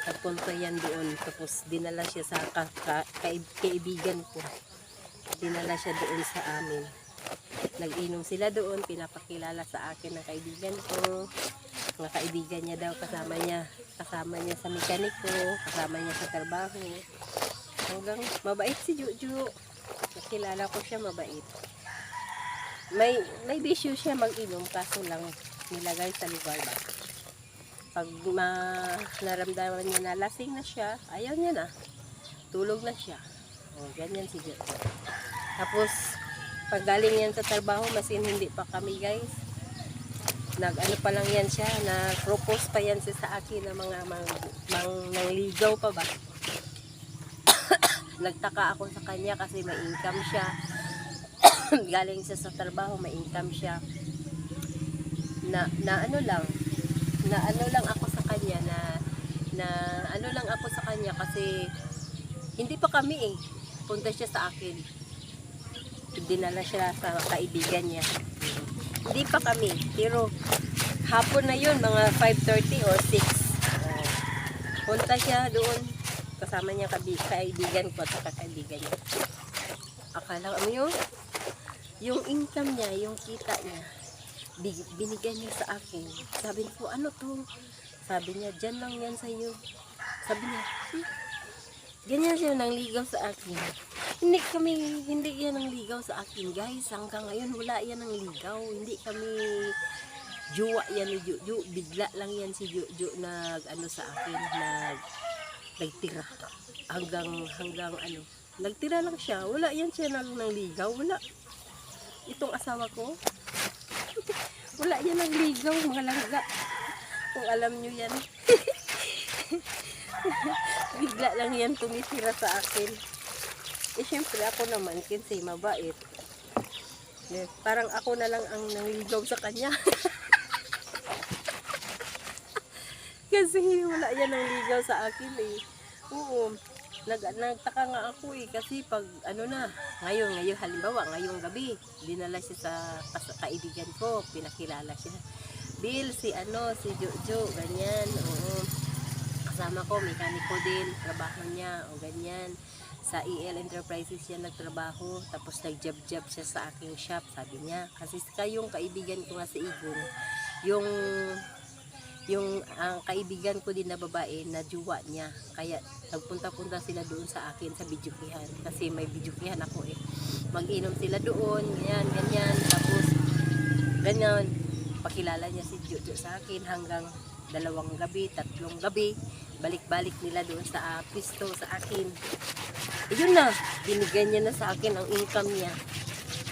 Nagpunta yan doon, tapos dinala siya sa kaibigan ko. Dinala siya doon sa amin. Nag-inom sila doon, pinapakilala sa akin ng kaibigan ko. Mga kaibigan niya daw, kasama niya sa mekaniko, kasama niya sa trabaho. Hanggang mabait si Juju. Nakilala ko siya, mabait. May bisyo siya mag-inom, kaso lang nilagay sa lugar ba. Pag naramdaman niya na lasing na siya, ayaw niya na. Tulog na siya. O, ganyan si Juju. Tapos, pag galing yan sa trabaho, masin hindi pa kami guys. Nag-ano pa lang yan siya, na-propose pa yan siya sa akin na mga nangligaw pa ba. Nagtaka ako sa kanya kasi may income siya. Galing siya sa trabaho, may income siya. Na ano lang ako sa kanya na ano lang ako sa kanya kasi hindi pa kami punta siya sa akin. Dinala siya sa kaibigan niya. Hindi pa kami, pero hapon na yun, mga 5:30 or 6. Punta siya doon, kasama niya kaibigan ko at kaibigan niya. Akala mo yung income niya, yung kita niya, binigyan niya sa akin. Sabi ko, ano to? Sabi niya, dyan lang yan sa'yo. Sabi niya, ganyan siya nangligaw sa akin. Hindi yan nangligaw sa akin guys. Hanggang ngayon wala yan nangligaw. Hindi kami juwa yan ni Juju. Bigla lang yan si Juju ano sa akin, nagtira. Hanggang ano, nagtira lang siya. Wala yan siya nangligaw. Wala. Itong asawa ko, wala yan nangligaw, mga langga. Kung alam nyo yan. Bigla lang yan tumitira sa akin. Siyempre ako naman kasi mabait. Parang ako na lang ang nangligaw sa kanya. Kasi wala yan nangligaw sa akin Oo. Nagtaka nga ako kasi pag ano na, ngayon halimbawa ngayong gabi, dinala siya sa kaibigan ko, pinakilala siya. Bill, si Jojo, ganyan, oo. Kasama ko, mekaniko din, trabaho niya, o ganyan. Sa EL Enterprises siya nagtrabaho, tapos nag-job siya sa aking shop, sabi niya. Kasi kayong kaibigan ko nga sa Igong, yung kaibigan ko din na babae na juwa niya, kaya nagpunta-punta sila doon sa akin sa bidyukihan, kasi may bidyukihan ako mag-inom sila doon, ganyan, tapos ganyan, pakilala niya si Jojo sa akin hanggang 2 gabi, 3 gabi, balik-balik nila doon sa pisto sa akin. Yun na, binigyan niya na sa akin ang income niya.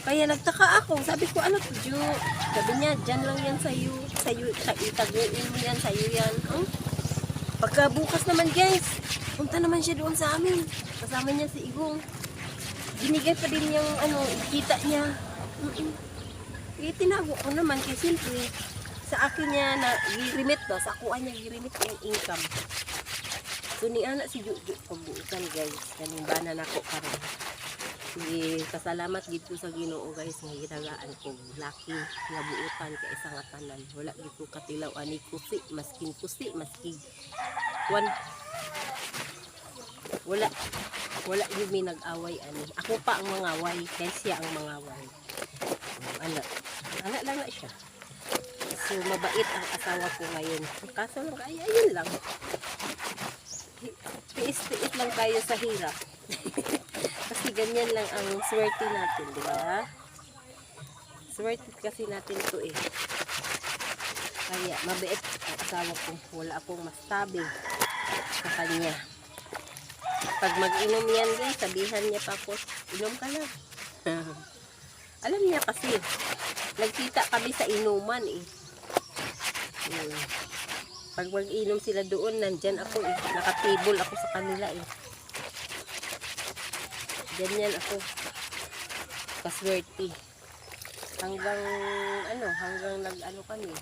Kaya nagtaka ako, sabi ko, ano to, Jo? Sabi niya, dyan lang yan sa'yo, itaguin mo yan, sa'yo yan. Pagkabukas naman guys, punta naman siya doon sa amin. Kasama niya si Igong. Binigay pa din yung kita niya. Tinago ko naman kasi simple. Sa akin niya na girimit ba, sa kuha niya girimit yung income. So ni anak si Juju pagbuutan guys, kaning banan ako karon. Sige, kasalamat gito sa Ginoo guys nga ginagaan ko lucky nga buutan kay isa nga tanan. Wala gid ko katilaw ani kusi, maskin wala gyud mi nag-away ani. Ako pa ang mangaway, kay siya ang mangaway. Anak lang na siya. So mabait ang asawa ko ngayon. Kaso lang ayun lang. Tiis-tiis lang tayo sa hirap. Kasi ganyan lang ang swerte natin, di ba? Swerte kasi natin to Kaya mabait ang asawa ko. Wala akong masabi sa kanya. Pag mag-inom yan guys, sabihan niya pa ako, inom ka lang. Alam niya kasi, nagkita kami sa inuman Pag mag-inom sila doon, nandyan ako nakatable ako sa kanila Ganyan ako. Kaswerte. Hanggang kami.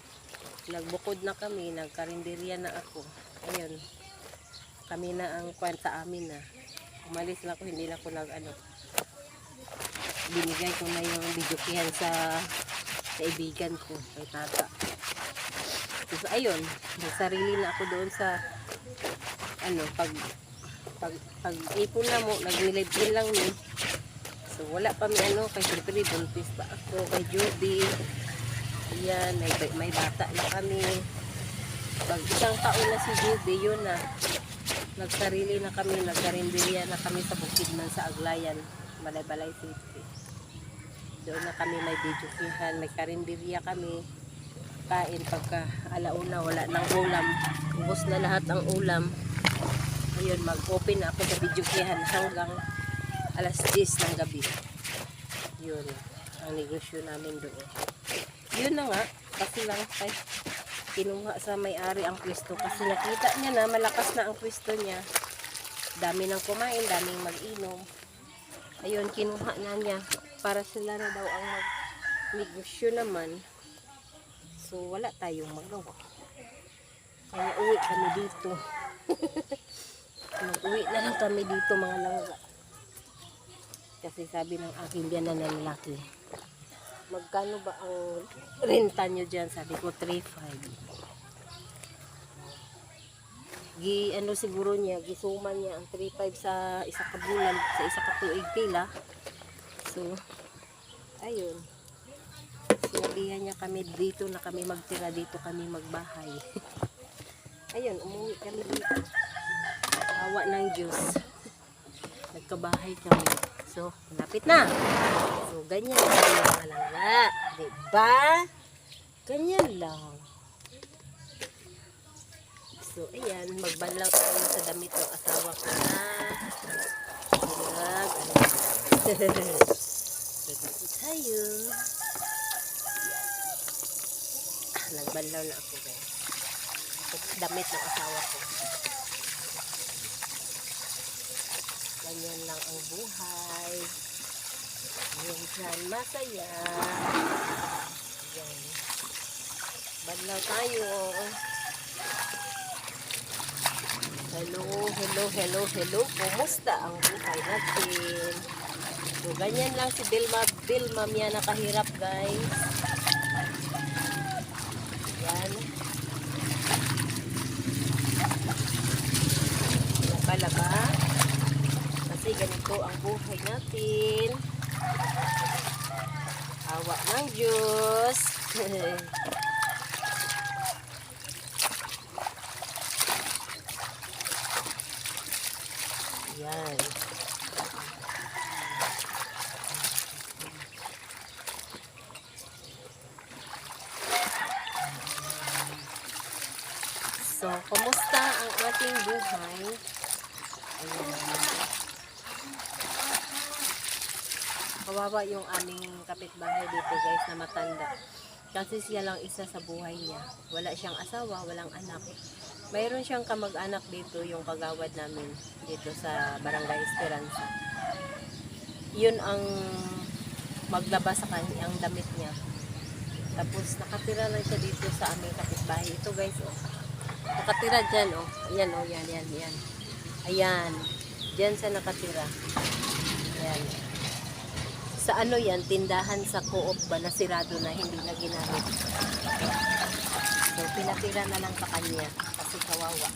Nagbukod na kami, nagkarinderya na ako. Ayun. Kami na ang kwan sa amin na. Umalis na ako, hindi na ako binigay ko na yung bidyukihan sa kaibigan ko, kay tata. So ayun, nagsarili na ako doon sa pag ipon na mo, nag-live lang ni. So wala pa kay siyempre buntis pa ako, kay Judy. Ayan, may bata na kami. Pag 1 taon na si Judy, yun na. Nagsarili na kami, nagkarinderya na kami sa Bukidnon sa Aglayan, Balay-Balay City. Doon na kami may bidyukihan, may karinderya kami. Kain pagka alauna, wala nang ulam. Ubos na lahat ang ulam. Ayun, mag-open na ako sa bidyukihan hanggang alas 10 ng gabi. Yun, ang negosyo namin doon. Yun na nga, kasi lang ay kinuha sa may-ari ang pwesto kasi nakita niya na malakas na ang pwesto niya. Dami nang kumain, daming mag-inom. Ayun, kinuha na niya para sila na daw ang mag-negosyo naman. So, wala tayong magawa. Kaya uwi kami dito. Mag-uwi na lang kami dito mga langga. Kasi sabi ng aking biyanan na lalaki, magkano ba ang renta nyo dyan? Sabi ko, 3,500. Ano siguro niya, gisuman niya ang 3,500 sa isa ka bulan, sa isa ka tuig pila. So, ayun. Sinabihan niya kami dito na kami magtira, dito kami magbahay. Ayun, umuwi kami dito. Awa ng Diyos. Nagkabahay kami. So, malapit na. So, ganyan lang yung mga langga. Diba? Ganyan lang. So, ayan. Magbanlaw tayo sa damit ng asawa ko na. So, dito tayo. Nagbanlaw na ako, guys. Damit ng asawa ko. Ganyan lang ang buhay. Minsan masaya. Yan. Banlaw tayo. Hello, hello, hello, hello. Kumusta ang buhay natin? So, ganyan lang si Bilma Mia nakahirap, guys. Yan. Laba-laba. Kasi ganito ang buhay natin. Awa ng Diyos. Yan. So, kumusta ang ating buhay? Ayan. Kawawa yung aming kapitbahay dito, guys, na matanda. Kasi siya lang isa sa buhay niya. Wala siyang asawa, walang anak. Mayroon siyang kamag-anak dito, yung kagawad namin dito sa Barangay Esperanza. Yun ang maglaba sa kanyang damit niya. Tapos nakatira lang siya dito sa aming kapitbahay. Ito, guys, oh. Nakatira dyan, oh. Ayan, oh, yan. Ayan. Dyan siya nakatira. Ayan. Sa ano yan, tindahan sa co-op ba na sirado na hindi na ginamit. So, pinatira na lang sa kanya. Kasi kawawa.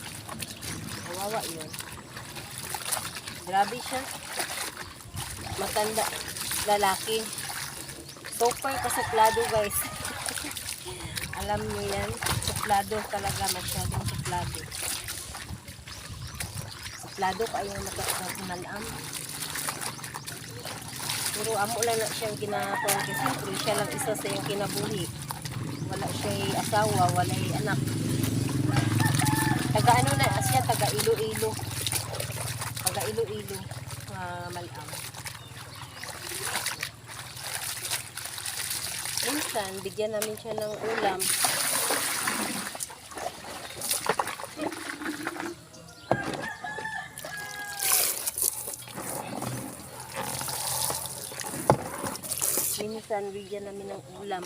Kawawa yun. Grabe siya. Matanda. Lalaki. Super kasuplado, guys. Alam niyo yan. Suplado talaga. Masyadong suplado. Suplado kayo nakasamalam. Pero amo lang na siyang kinakuha kasi siyempre siya lang isa sa yung kinabuhi. Wala siya'y asawa, wala'y anak. Taga ano na siya, taga Iloilo. Taga Iloilo. Malam. Minsan, bigyan namin siya ng ulam. Minsan, bigyan namin ng ulam.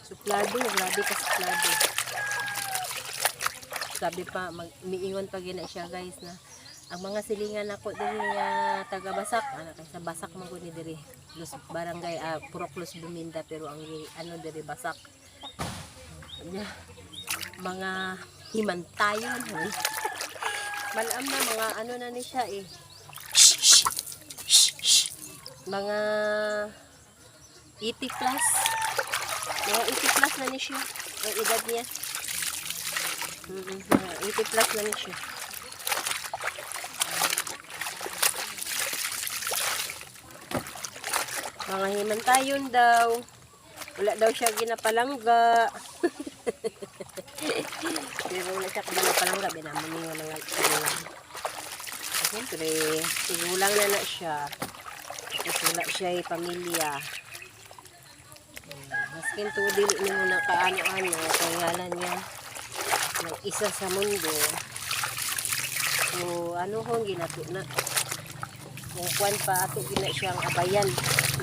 Suplado, grabe ka suplado. Sabi pa, umiingon pa gina siya, guys, na ang mga silingan ako din nga taga-Basak, sa Basak man ko ni diri. Barangay, Purok Los Buminda, pero ang ano diri Basak. Mga himantayon. Malam na, mga ano na ni siya eh. Mga 80 plus. Mga 80 plus na ni siya. Ang edad niya. Mga 80 plus lang siya. Mga himantayon daw. Wala daw siya ginapalangga. Pero wala siya ginapalangga. Binamaniwan ng alpalang. Siyempre, sigulang na siya. Kasi wala siya ay pamilya. Maskin to, dili mo na kaano-ano. Kayalan niya ng isa sa mundo. So, ano hong ginato na. Kung kwan pa ato gina siyang abayan.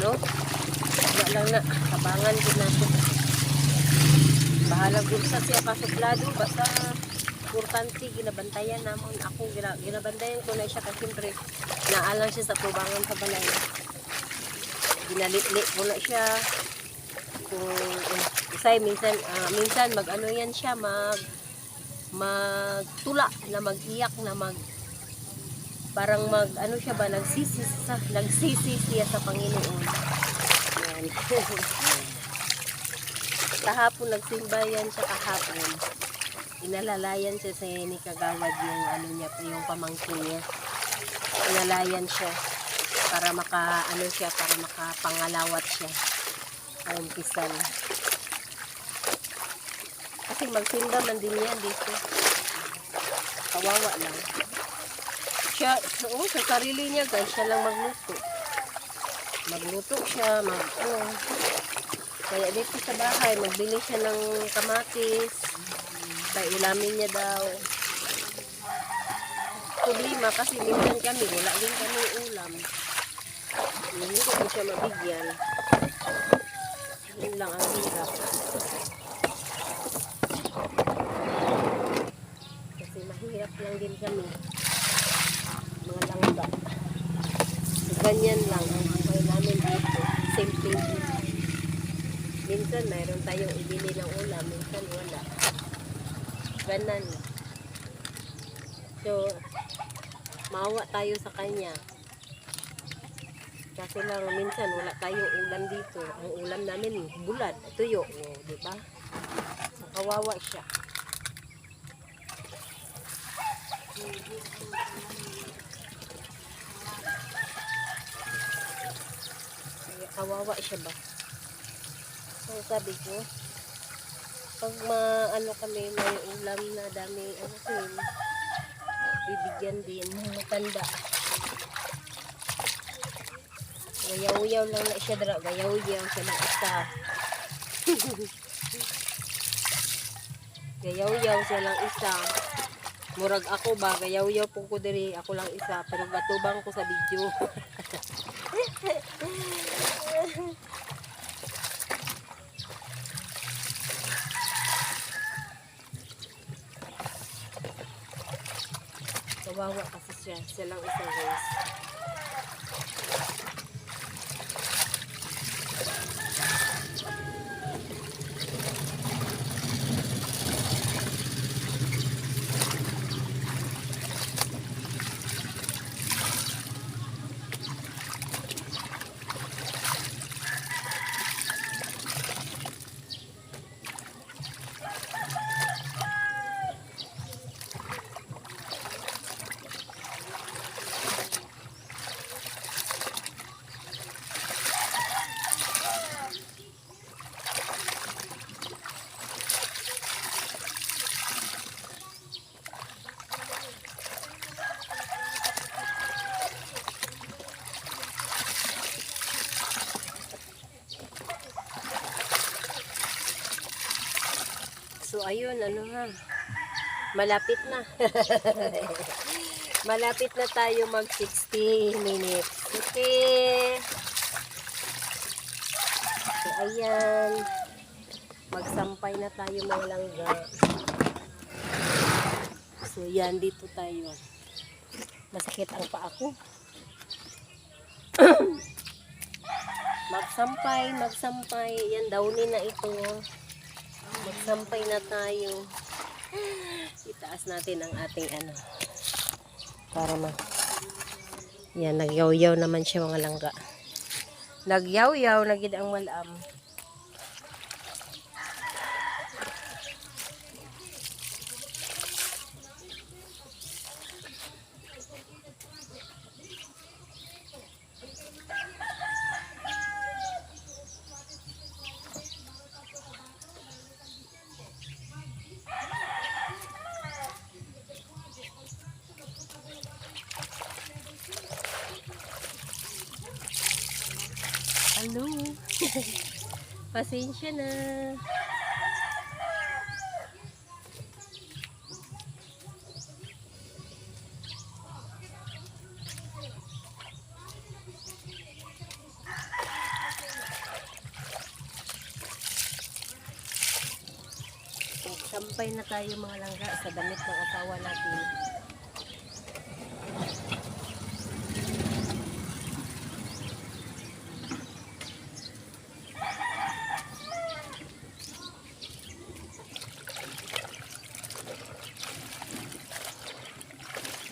No? Wala lang na. Kabangan ginato. Bahala gursa siya kasuplado. Basta importante ginabantayan namon. Ako ginabantayan ko na siya kasi siyempre naalang siya sa tubangan sa balay. Ginalitlit ko na siya. Kung isay minsan mag-ano yan siya magtula na mag-iyak na parang ano siya ba nagsisi siya sa Panginoon. Yan. Kahapon nagsimba yan siya kahapon. Inalalayan siya sa ni kagawad yung ano niya, yung pamangkin niya. Inalalayan siya para para makapangalawat siya. Ang pisal. Kasi magsimba man din yan dito. Kawawa lang. Siya, sa sarili niya guys, siya lang magluto. Magluto siya, Kaya dito sa bahay, magbili siya ng kamatis. Kaya ulamin niya daw. Problema kasi minsan kami, wala din kami ulam. Hindi ko siya mabigyan. Yun lang ang hirap. Kasi mahirap lang din kami. Mga langga. So, ganyan lang ang buhay namin dito. Simple dito. Minsan mayroon tayong ibili ng ulam. Minsan wala. Ganan. So, maawa tayo sa kanya. Kasi lang minsan wala tayong ulam dito. Ang ulam namin bulad, tuyo, di ba? So, kawawa siya. Kawawa siya ba? So, sabi ko, pag ano kami, may ulam na dami, bibigyan din ng matanda. Gayaw-yaw lang na siya dara. Gayaw-yaw siya ng isa. Gayaw-yaw siya lang isa. Murag ako ba, gayaw-yaw po ko diri. Ako lang isa. Pero gatubang ko sa video. Kawawa kasi siya. Siya lang isa guys. So, ayun, malapit na. Malapit na tayo mag 60 minutes. Okay. So, ayan. Magsampay na tayo mga langga. So, yan, dito tayo. Masakit ang paa ko. Magsampay. Yan, downy na ito. Magsampay na tayo. Itaas natin ang ating para yan, nagyaw-yaw naman siya mga langga. Nagyaw-yaw, nagid ang walam. Hello. Pasensya na. Sampay na tayo mga langga sa damit ng asawa natin.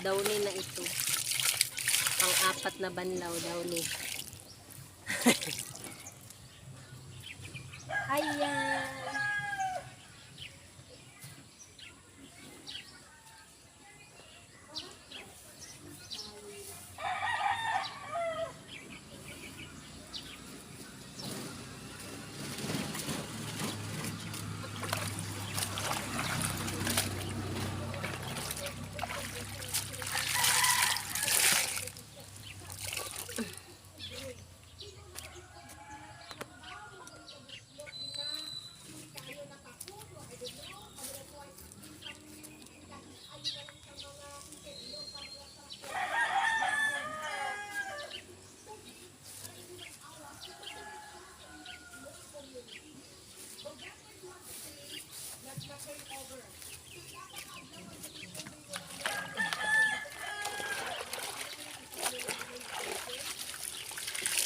Downy na ito. Pang-apat na banlaw, downy. Ayan.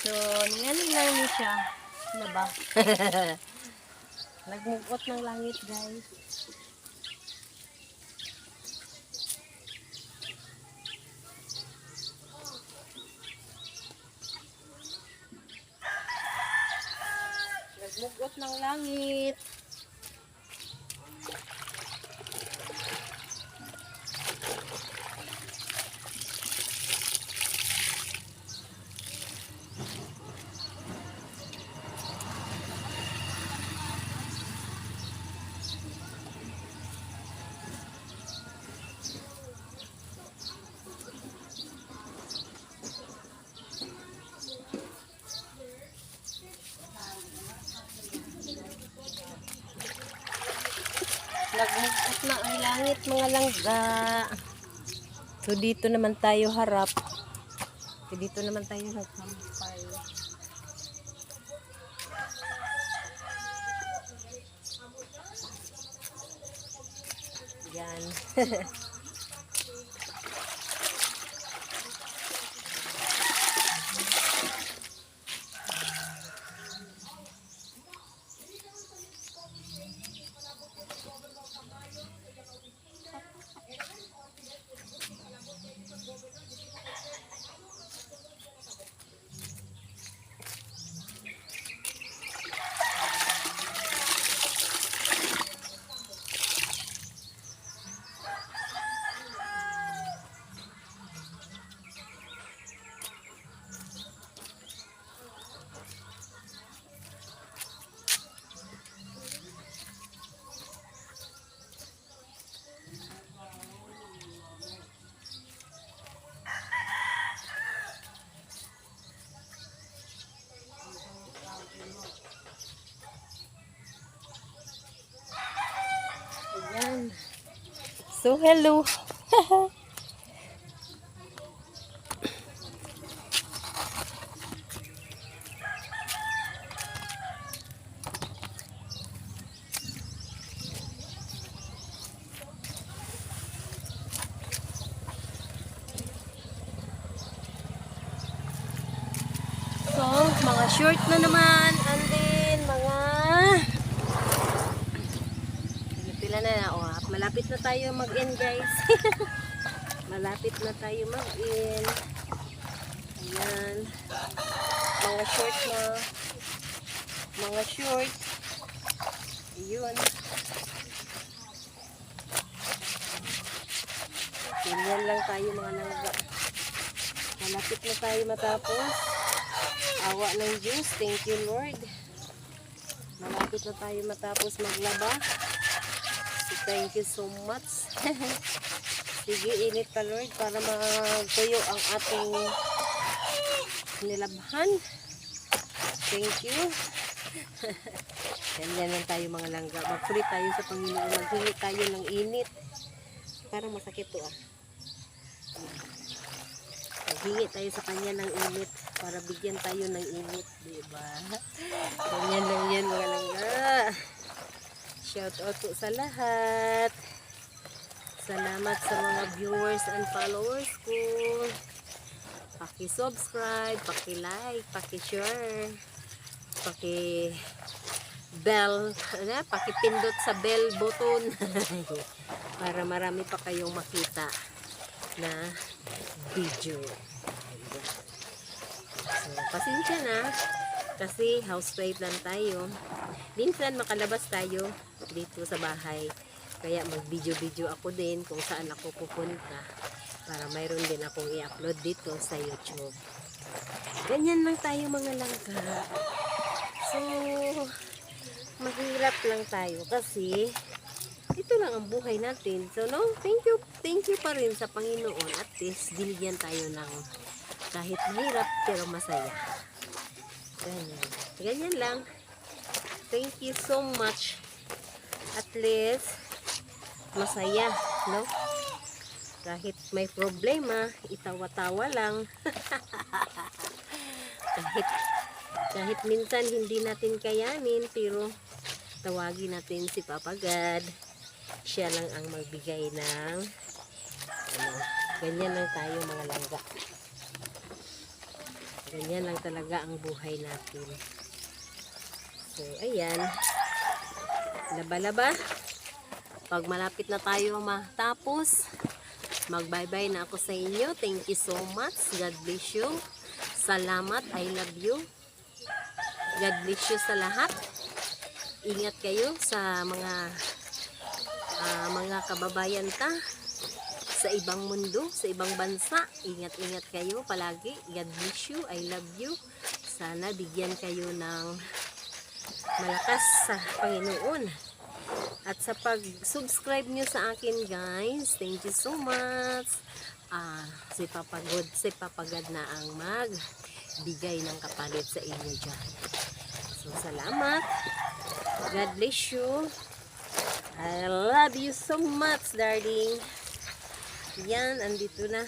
So, niyanin lang niya siya. Ano ba? Nagmugot ng langit, guys. Nagmugot ng langit. Nagmugot na ang langit, mga langga. So, dito naman tayo harap. So, dito naman tayo nagsampay. Yan. Ayan. So, hello. So, mga short na naman. And then, mga pila na. O, malapit na tayo mag-in, guys. Malapit na tayo mag-in. Ayan. Mga short na. Mga short. Ayun. Ganyan lang tayo mga langga. Malapit na tayo matapos. Awa ng Diyos. Thank you, Lord. Malapit na tayo matapos maglaba. So, thank you so much. Sige, init pa, Lord, para magtuyo ang ating nilabhan. thank you. Ganyan lang tayo mga langga. Mag-pray tayo sa Panginoon. Maghingi tayo ng init. Parang masakit to ah. Maghingi tayo sa Kanya ng init para bigyan tayo ng init. Diba? Ganyan lang yan mga langga. Shout out po sa lahat. Salamat sa mga viewers and followers ko. Paki-subscribe, paki-like, paki-share, paki-bell, paki-pindot sa bell button para marami pa kayong makita na video. So, pasensya na kasi housewife lang tayo. Minsan makalabas tayo dito sa bahay. Kaya mag-video-video ako din kung saan ako pupunta para mayroon din akong i-upload dito sa YouTube. Ganyan lang tayo mga langga. So, mahirap lang tayo kasi ito lang ang buhay natin. So, no, thank you pa rin sa Panginoon. At least, binigyan tayo ng kahit mahirap pero masaya. Ganyan lang. Thank you so much. At least, masaya, no? Kahit may problema, itawa-tawa lang. kahit minsan hindi natin kayanin, pero tawagin natin si Papa God. Siya lang ang magbigay ng ganyan lang tayo mga langga. Ganyan lang talaga ang buhay natin. So, ayan. Laba-laba. Pag malapit na tayo matapos, mag-bye-bye na ako sa inyo. Thank you so much. God bless you. Salamat. I love you. God bless you sa lahat. Ingat kayo sa mga kababayan sa ibang mundo, sa ibang bansa. Ingat-ingat kayo palagi. God bless you. I love you. Sana bigyan kayo ng malakas sa Panginoon. At sa pag-subscribe nyo sa akin guys, thank you so much. Si Papa God na ang magbigay ng kapalit sa inyo dyan. So salamat. God bless you. I love you so much darling. Yan, andito na.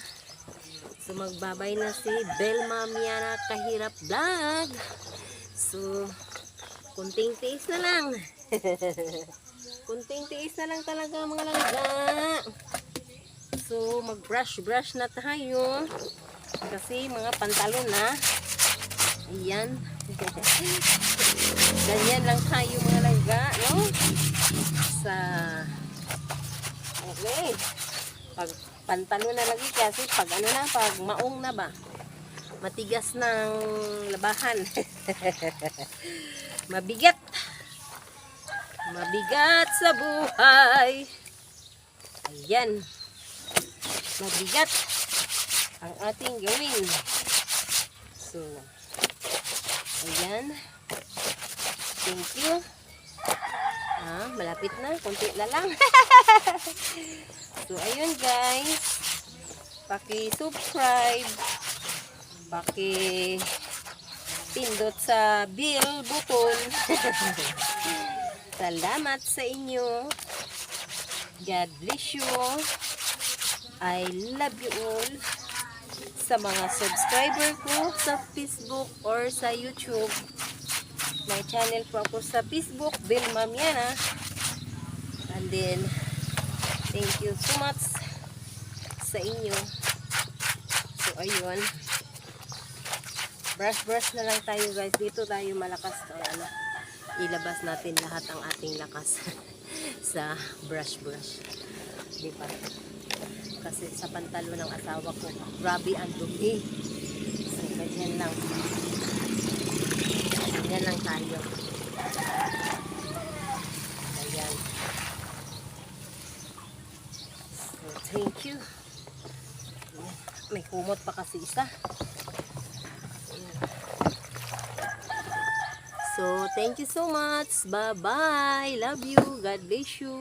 So magbabay na si Belma Miana Kahirap Vlog. So kunting tiis na lang. Kunting tiis na lang talaga mga langga. So mag-brush na tayo. Kasi mga pantalon na. Ayan. Ganyan lang tayo mga langga, no? Okay. Pag pantalon na lagi kasi pag pag maong na ba? Matigas ng labahan. Mabigat sa buhay. Ayan. Mabigat ang ating gawin. So, ayan. Thank you. Malapit na. Kunti na lang. So, ayun guys. Paki-subscribe. Paki-pindot sa bell button. Salamat sa inyo. God bless you. I love you all. Sa mga subscriber ko sa Facebook or sa YouTube. May channel po ako sa Facebook, Belma Miana. And then, thank you so much sa inyo. So, ayun. Brush na lang tayo guys. Dito tayo malakas. Ilabas natin lahat ang ating lakas sa brush. Diba? Kasi sa pantalo ng asawa ko, grabe ang dumi. So, ganyan lang. Ganyan lang tayo. Ayan. So, thank you. May kumot pa kasi isa. Ayan. So, thank you so much. Bye-bye. Love you. God bless you.